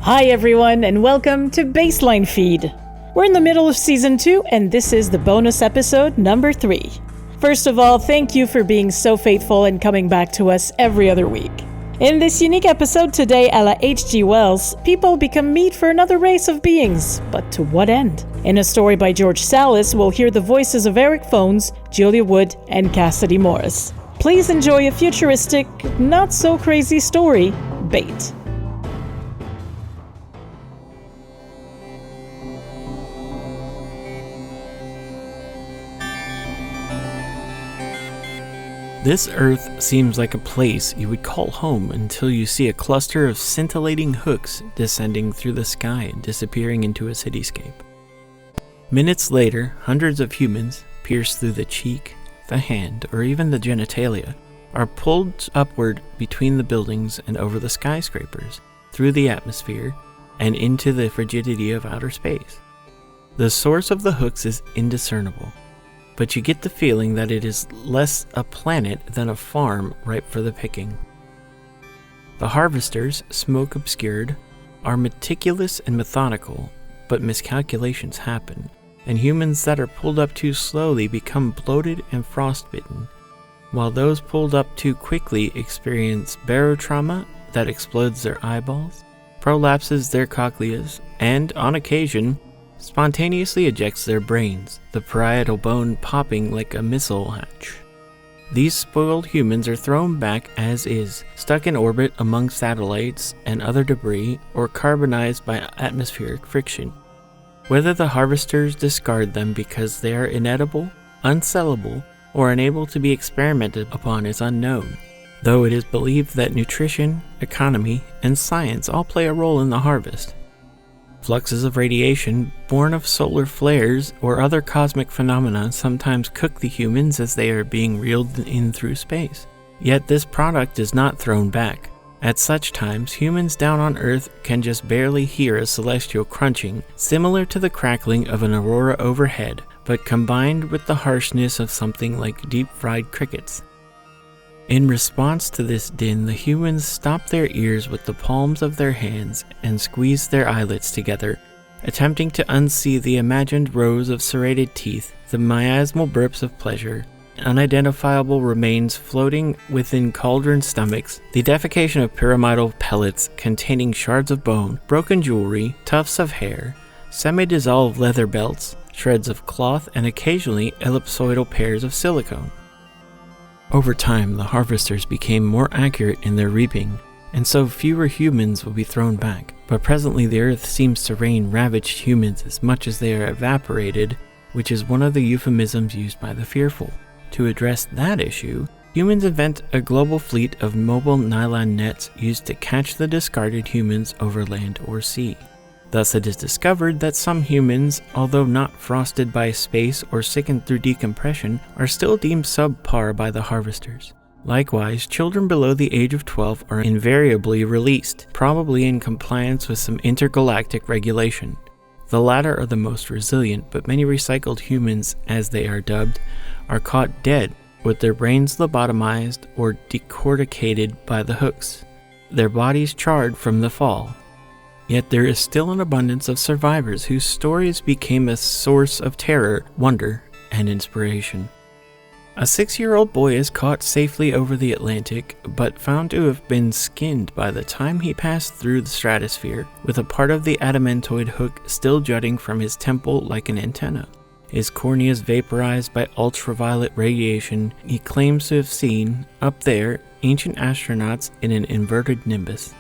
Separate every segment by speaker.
Speaker 1: Hi everyone, and welcome to Baseline Feed. We're in the middle of Season 2, and this is the bonus episode number 3. First of all, thank you for being so faithful and coming back to us every other week. In this unique episode today, a la H.G Wells, people become meat for another race of beings, but to what end? In a story by George Salis, we'll hear the voices of Erik Fones, Julia Wood, and Cassidy Morris. Please enjoy a futuristic, not-so-crazy story, Bait.
Speaker 2: This Earth seems like a place you would call home until you see a cluster of scintillating hooks descending through the sky and disappearing into a cityscape. Minutes later, hundreds of humans, pierced through the cheek, the hand, or even the genitalia, are pulled upward between the buildings and over the skyscrapers, through the atmosphere, and into the frigidity of outer space. The source of the hooks is indiscernible, but you get the feeling that it is less a planet than a farm ripe for the picking. The harvesters, smoke obscured, are meticulous and methodical, but miscalculations happen, and humans that are pulled up too slowly become bloated and frostbitten, while those pulled up too quickly experience barotrauma that explodes their eyeballs, prolapses their cochleas, and, on occasion, spontaneously ejects their brains, the parietal bone popping like a missile hatch. These spoiled humans are thrown back as is, stuck in orbit among satellites and other debris, or carbonized by atmospheric friction. Whether the harvesters discard them because they are inedible, unsellable, or unable to be experimented upon is unknown, though it is believed that nutrition, economy, and science all play a role in the harvest. Fluxes of radiation, born of solar flares or other cosmic phenomena, sometimes cook the humans as they are being reeled in through space. Yet this product is not thrown back. At such times, humans down on Earth can just barely hear a celestial crunching, similar to the crackling of an aurora overhead, but combined with the harshness of something like deep-fried crickets. In response to this din, the humans stop their ears with the palms of their hands and squeeze their eyelids together, attempting to unsee the imagined rows of serrated teeth, the miasmal burps of pleasure, unidentifiable remains floating within cauldron stomachs, the defecation of pyramidal pellets containing shards of bone, broken jewelry, tufts of hair, semi-dissolved leather belts, shreds of cloth, and occasionally ellipsoidal pairs of silicone. Over time, the harvesters became more accurate in their reaping, and so fewer humans will be thrown back. But presently the Earth seems to rain ravaged humans as much as they are evaporated, which is one of the euphemisms used by the fearful. To address that issue, humans invent a global fleet of mobile nylon nets used to catch the discarded humans over land or sea. Thus it is discovered that some humans, although not frosted by space or sickened through decompression, are still deemed subpar by the harvesters. Likewise, children below the age of 12 are invariably released, probably in compliance with some intergalactic regulation. The latter are the most resilient, but many recycled humans, as they are dubbed, are caught dead, with their brains lobotomized or decorticated by the hooks, their bodies charred from the fall. Yet there is still an abundance of survivors whose stories became a source of terror, wonder, and inspiration. A 6-year-old boy is caught safely over the Atlantic, but found to have been skinned by the time he passed through the stratosphere, with a part of the adamantoid hook still jutting from his temple like an antenna. His corneas vaporized by ultraviolet radiation, he claims to have seen, up there, ancient astronauts in an inverted nimbus.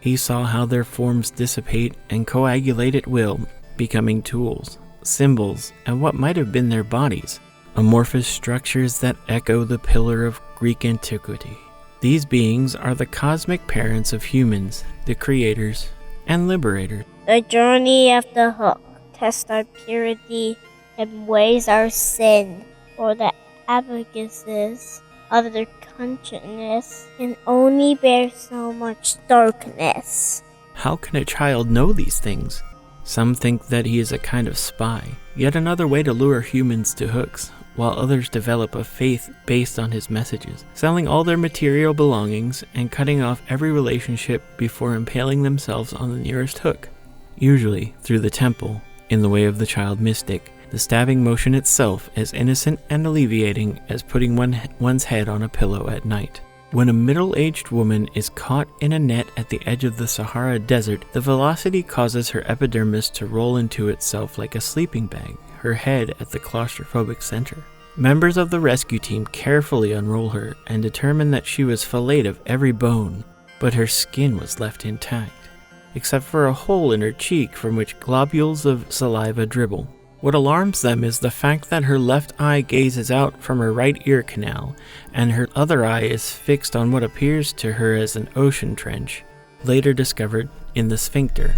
Speaker 2: He saw how their forms dissipate and coagulate at will, becoming tools, symbols, and what might have been their bodies, amorphous structures that echo the pillar of Greek antiquity. These beings are the cosmic parents of humans, the creators, and liberators.
Speaker 3: The journey of the hook tests our purity and weighs our sin, or the abacusses of their consciousness can only bear so much darkness.
Speaker 2: How can a child know these things? Some think that he is a kind of spy, yet another way to lure humans to hooks, while others develop a faith based on his messages, selling all their material belongings and cutting off every relationship before impaling themselves on the nearest hook, usually through the temple, in the way of the child mystic, the stabbing motion itself as innocent and alleviating as putting one's head on a pillow at night. When a middle-aged woman is caught in a net at the edge of the Sahara Desert, the velocity causes her epidermis to roll into itself like a sleeping bag, her head at the claustrophobic center. Members of the rescue team carefully unroll her and determine that she was filleted of every bone, but her skin was left intact, except for a hole in her cheek from which globules of saliva dribble. What alarms them is the fact that her left eye gazes out from her right ear canal, and her other eye is fixed on what appears to her as an ocean trench, later discovered in the sphincter.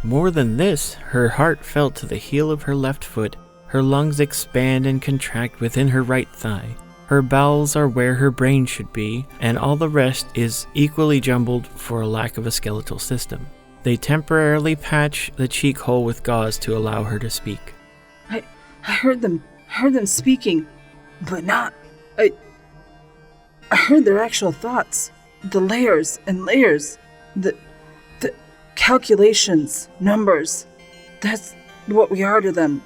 Speaker 2: More than this, her heart fell to the heel of her left foot, her lungs expand and contract within her right thigh, her bowels are where her brain should be, and all the rest is equally jumbled for a lack of a skeletal system. They temporarily patch the cheek hole with gauze to allow her to speak.
Speaker 4: I heard them speaking, but not. I heard their actual thoughts, the layers and layers, the calculations, numbers. That's what we are to them.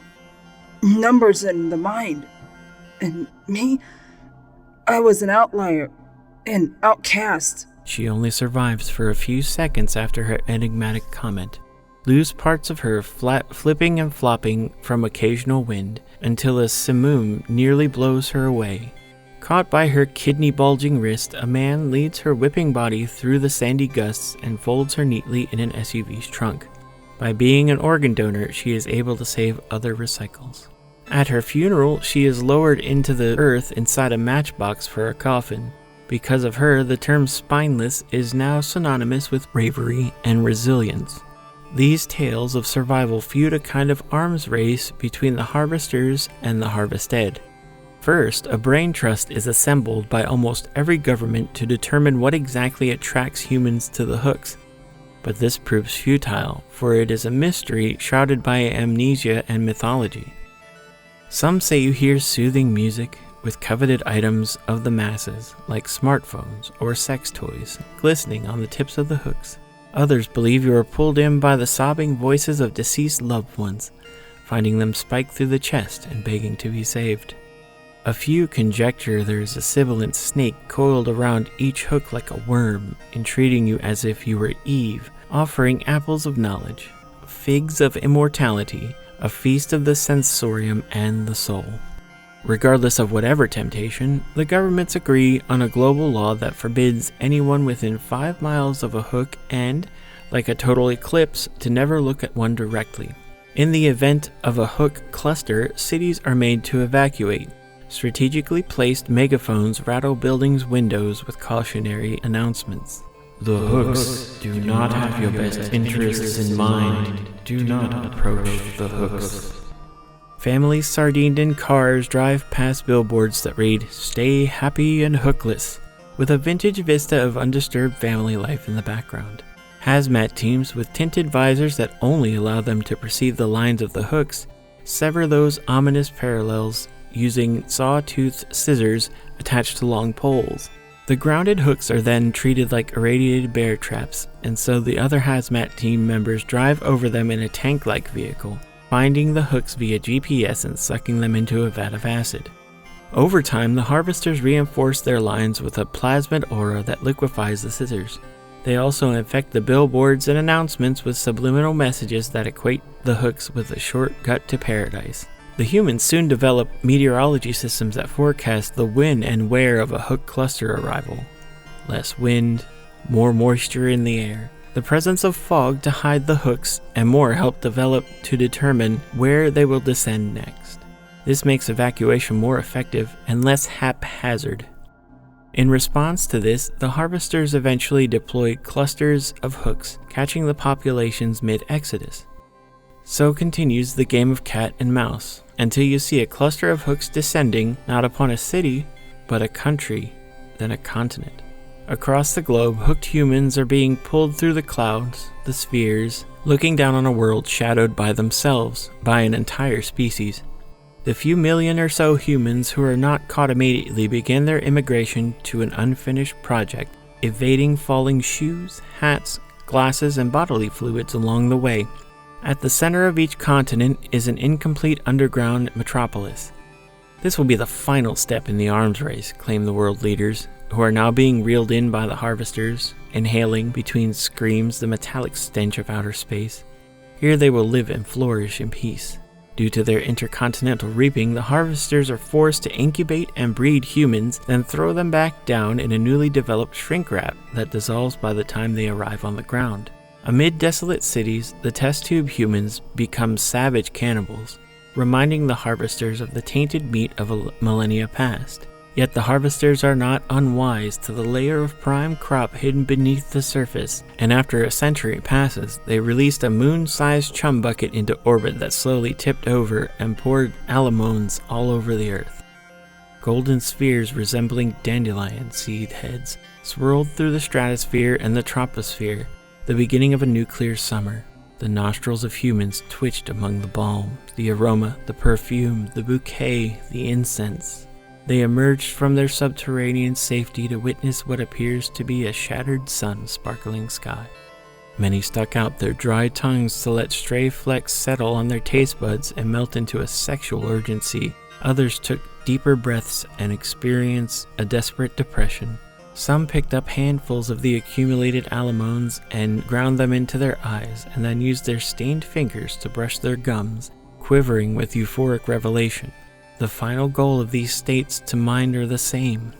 Speaker 4: Numbers in the mind. And me, I was an outlier, an outcast.
Speaker 2: She only survives for a few seconds after her enigmatic comment, loose parts of her flipping and flopping from occasional wind until a simoom nearly blows her away. Caught by her kidney-bulging wrist, a man leads her whipping body through the sandy gusts and folds her neatly in an SUV's trunk. By being an organ donor, she is able to save other recycles. At her funeral, she is lowered into the earth inside a matchbox for a coffin. Because of her, the term spineless is now synonymous with bravery and resilience. These tales of survival feud a kind of arms race between the harvesters and the harvested. First, a brain trust is assembled by almost every government to determine what exactly attracts humans to the hooks. But this proves futile, for it is a mystery shrouded by amnesia and mythology. Some say you hear soothing music, with coveted items of the masses, like smartphones or sex toys, glistening on the tips of the hooks. Others believe you are pulled in by the sobbing voices of deceased loved ones, finding them spiked through the chest and begging to be saved. A few conjecture there is a sibilant snake coiled around each hook like a worm, entreating you as if you were Eve, offering apples of knowledge, figs of immortality, a feast of the sensorium and the soul. Regardless of whatever temptation, the governments agree on a global law that forbids anyone within 5 miles of a hook and, like a total eclipse, to never look at one directly. In the event of a hook cluster, cities are made to evacuate. Strategically placed megaphones rattle buildings' windows with cautionary announcements. The hooks do not have your best interests in mind. Do not approach the hooks. Families sardined in cars drive past billboards that read, "Stay happy and hookless," with a vintage vista of undisturbed family life in the background. Hazmat teams with tinted visors that only allow them to perceive the lines of the hooks sever those ominous parallels using saw-toothed scissors attached to long poles. The grounded hooks are then treated like irradiated bear traps, and so the other hazmat team members drive over them in a tank-like vehicle, finding the hooks via GPS and sucking them into a vat of acid. Over time, the harvesters reinforce their lines with a plasmid aura that liquefies the scissors. They also infect the billboards and announcements with subliminal messages that equate the hooks with a shortcut to paradise. The humans soon develop meteorology systems that forecast the when and where of a hook cluster arrival. Less wind, more moisture in the air, the presence of fog to hide the hooks, and more help develop to determine where they will descend next. This makes evacuation more effective and less haphazard. In response to this, the harvesters eventually deployed clusters of hooks, catching the populations mid-exodus. So continues the game of cat and mouse, until you see a cluster of hooks descending not upon a city, but a country, then a continent. Across the globe, hooked humans are being pulled through the clouds, the spheres, looking down on a world shadowed by themselves, by an entire species. The few million or so humans who are not caught immediately begin their immigration to an unfinished project, evading falling shoes, hats, glasses, and bodily fluids along the way. At the center of each continent is an incomplete underground metropolis. This will be the final step in the arms race, claim the world leaders, who are now being reeled in by the harvesters, inhaling between screams the metallic stench of outer space. Here they will live and flourish in peace. Due to their intercontinental reaping, the harvesters are forced to incubate and breed humans, then throw them back down in a newly developed shrink wrap that dissolves by the time they arrive on the ground. Amid desolate cities, the test tube humans become savage cannibals, reminding the harvesters of the tainted meat of a millennia past. Yet the harvesters are not unwise to the layer of prime crop hidden beneath the surface, and after a century passes, they released a moon-sized chum bucket into orbit that slowly tipped over and poured alamones all over the earth. Golden spheres resembling dandelion seed heads swirled through the stratosphere and the troposphere, the beginning of a nuclear summer. The nostrils of humans twitched among the balm, the aroma, the perfume, the bouquet, the incense. They emerged from their subterranean safety to witness what appears to be a shattered sun-sparkling sky. Many stuck out their dry tongues to let stray flecks settle on their taste buds and melt into a sexual urgency. Others took deeper breaths and experienced a desperate depression. Some picked up handfuls of the accumulated alamones and ground them into their eyes, and then used their stained fingers to brush their gums, quivering with euphoric revelation. The final goal of these states to mind are the same.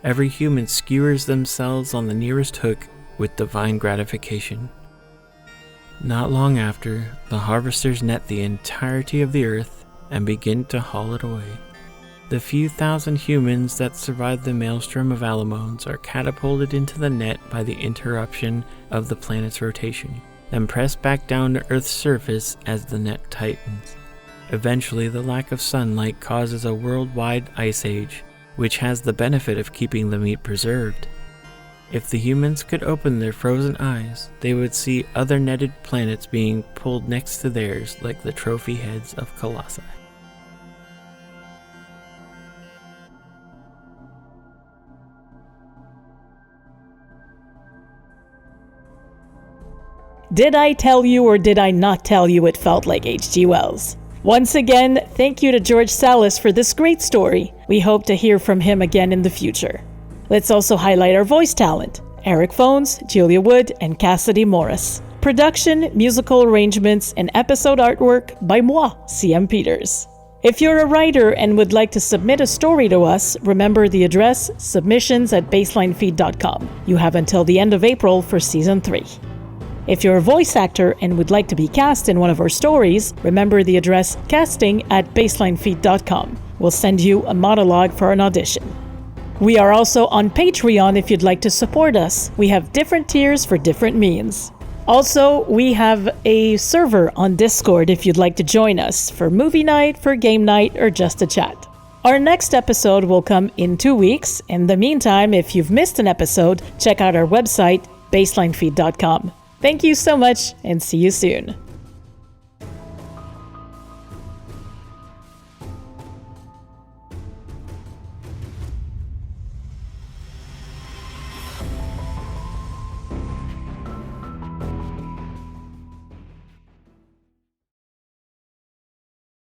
Speaker 2: Every human skewers themselves on the nearest hook with divine gratification. Not long after, the harvesters net the entirety of the earth and begin to haul it away. The few thousand humans that survive the maelstrom of alamones are catapulted into the net by the interruption of the planet's rotation, then pressed back down to Earth's surface as the net tightens. Eventually, the lack of sunlight causes a worldwide ice age, which has the benefit of keeping the meat preserved. If the humans could open their frozen eyes, they would see other netted planets being pulled next to theirs like the trophy heads of colossi.
Speaker 1: Did I tell you or did I not tell you it felt like H.G. Wells? Once again, thank you to George Salis for this great story. We hope to hear from him again in the future. Let's also highlight our voice talent: Erik Fones, Julia Wood, and Cassidy Morris. Production, musical arrangements, and episode artwork by moi, CM Peters. If you're a writer and would like to submit a story to us, remember the address submissions@baselinefeed.com. You have until the end of April for Season 3. If you're a voice actor and would like to be cast in one of our stories, remember the address casting@baselinefeed.com. We'll send you a monologue for an audition. We are also on Patreon if you'd like to support us. We have different tiers for different means. Also, we have a server on Discord if you'd like to join us for movie night, for game night, or just a chat. Our next episode will come in 2 weeks. In the meantime, if you've missed an episode, check out our website, baselinefeed.com. Thank you so much, and see you soon.